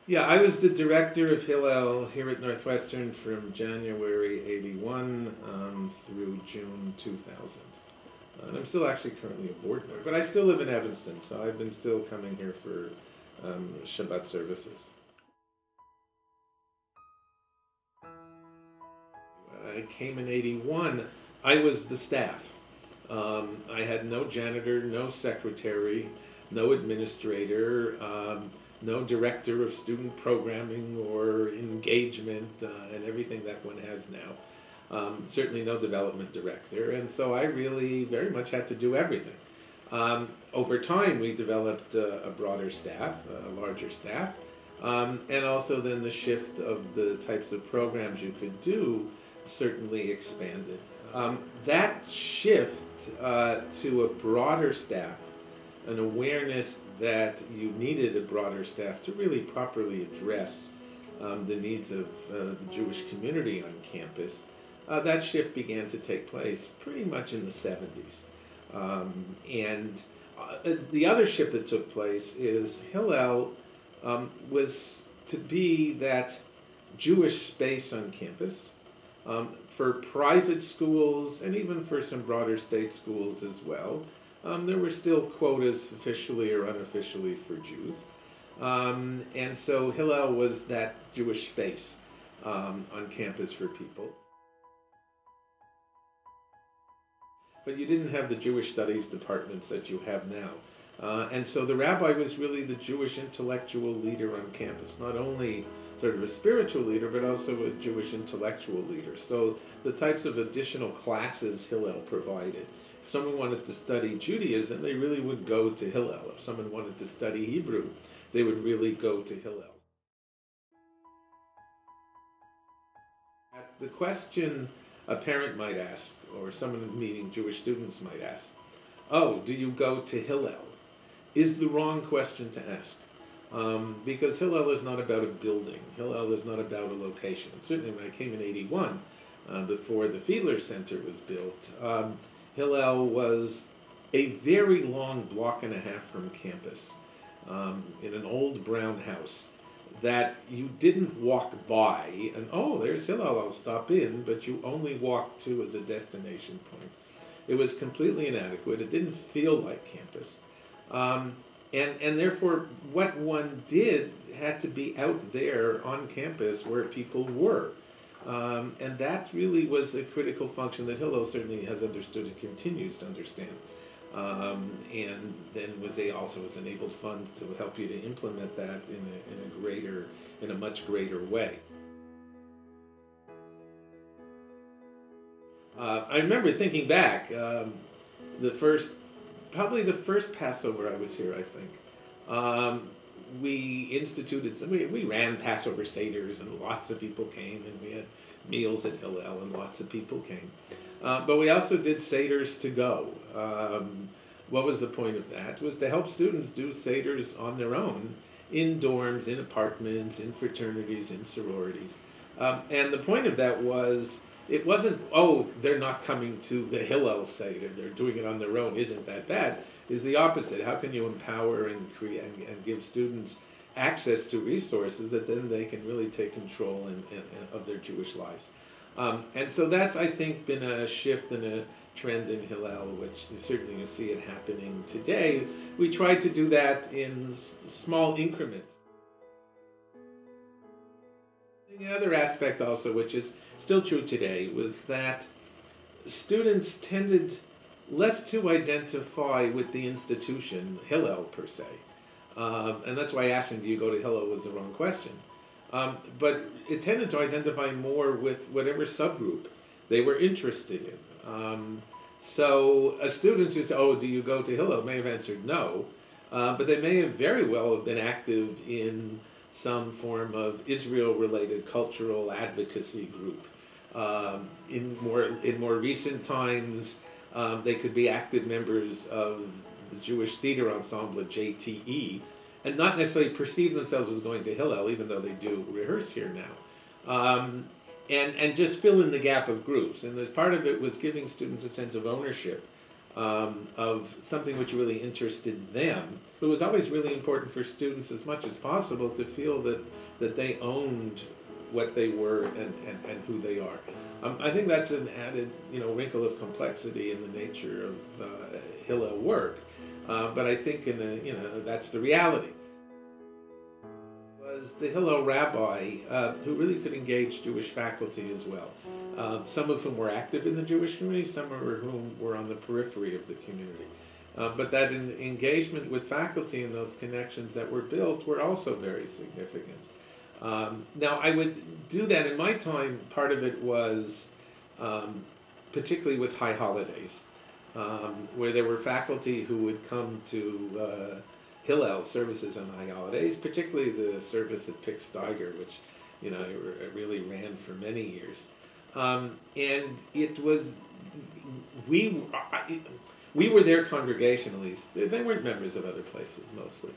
Yeah, I was the director of Hillel here at Northwestern from January 81 through June 2000. And I'm still actually currently a board member, but I still live in Evanston, so I've been still coming here for Shabbat services. I came in 81. I was the staff. I had no janitor, no secretary, no administrator, no director of student programming or engagement, and everything that one has now. Certainly no development director, and so I really very much had to do everything. Over time, we developed a broader staff, a larger staff, and also then the shift of the types of programs you could do certainly expanded. That shift to a broader staff, an awareness that you needed a broader staff to really properly address the needs of the Jewish community on campus, that shift began to take place pretty much in the 70s. And the other shift that took place is Hillel was to be that Jewish space on campus for private schools and even for some broader state schools as well. There were still quotas officially or unofficially for Jews. And so Hillel was that Jewish space on campus for people. But you didn't have the Jewish studies departments that you have now. And so the rabbi was really the Jewish intellectual leader on campus, not only sort of a spiritual leader, but also a Jewish intellectual leader. So the types of additional classes Hillel provided. If someone wanted to study Judaism, they really would go to Hillel. If someone wanted to study Hebrew, they would really go to Hillel. The question a parent might ask, or someone meeting Jewish students might ask, oh, do you go to Hillel? Is the wrong question to ask. Because Hillel is not about a building. Hillel is not about a location. Certainly when I came in 81, before the Fiedler Center was built, Hillel was a very long block and a half from campus, in an old brown house that you didn't walk by and, oh, there's Hillel, I'll stop in, but you only walked to as a destination point. It was completely inadequate. It didn't feel like campus. And therefore, what one did had to be out there on campus where people were. And that really was a critical function that Hillel certainly has understood and continues to understand. And then also was enabled funds to help you to implement that in a much greater way. I remember thinking back, probably the first Passover I was here, I think. We ran Passover Seders, and lots of people came, and we had meals at Hillel, and lots of people came. But we also did Seders to go. What was the point of that? It was to help students do Seders on their own, in dorms, in apartments, in fraternities, in sororities. And the point of that was, it wasn't, oh, they're not coming to the Hillel Seder, they're doing it on their own, isn't that bad? Is the opposite. How can you empower and create and give students access to resources that then they can really take control of their Jewish lives? And so that's, I think, been a shift and a trend in Hillel, which certainly you see it happening today. We try to do that in small increments. The other aspect also, which is still true today, was that students tended less to identify with the institution, Hillel per se. And that's why asking, do you go to Hillel, was the wrong question. But it tended to identify more with whatever subgroup they were interested in. So students who say, oh, do you go to Hillel, may have answered no, but they may have very well have been active in some form of Israel-related cultural advocacy group. In more recent times, they could be active members of the Jewish Theater Ensemble at JTE, and not necessarily perceive themselves as going to Hillel, even though they do rehearse here now. And just fill in the gap of groups. And as part of it was giving students a sense of ownership of something which really interested them. It was always really important for students as much as possible to feel that they owned what they were and who they are. I think that's an added wrinkle of complexity in the nature of Hillel work, but I think that's the reality. Was the Hillel rabbi who really could engage Jewish faculty as well. Some of whom were active in the Jewish community, some of whom were on the periphery of the community. But that engagement with faculty and those connections that were built were also very significant. Now, I would do that in my time. Part of it was particularly with high holidays, where there were faculty who would come to Hillel services on high holidays, particularly the service at Pick Steiger, which it really ran for many years. And it was we were their congregation, at least. They weren't members of other places mostly,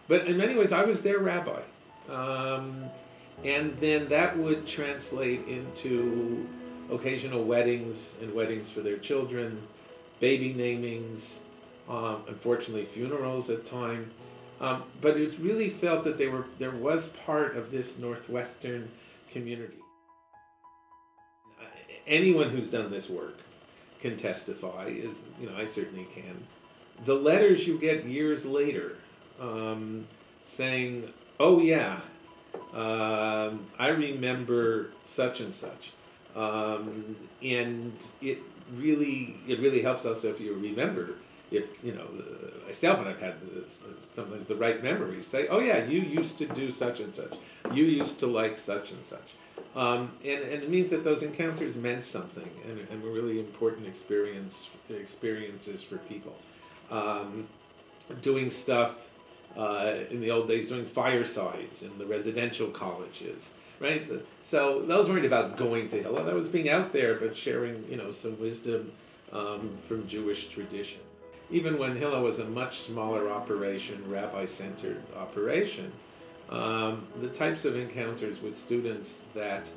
but in many ways I was their rabbi. And then that would translate into occasional weddings and weddings for their children, baby namings, unfortunately funerals at times. But it really felt that there was part of this Northwestern community. Anyone who's done this work can testify, I certainly can. The letters you get years later saying, "Oh yeah, I remember such and such," and it really helps us if you remember. If myself and I've had sometimes the right memories say, "Oh yeah, you used to do such and such. You used to like such and such," and it means that those encounters meant something and were really important experiences for people. Doing stuff in the old days, doing firesides in the residential colleges, right? So those weren't about going to Hillel. That was being out there, but sharing some wisdom from Jewish tradition. Even when Hillel was a much smaller operation, rabbi-centered operation, the types of encounters with students that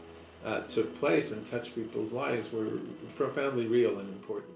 took place and touched people's lives were profoundly real and important.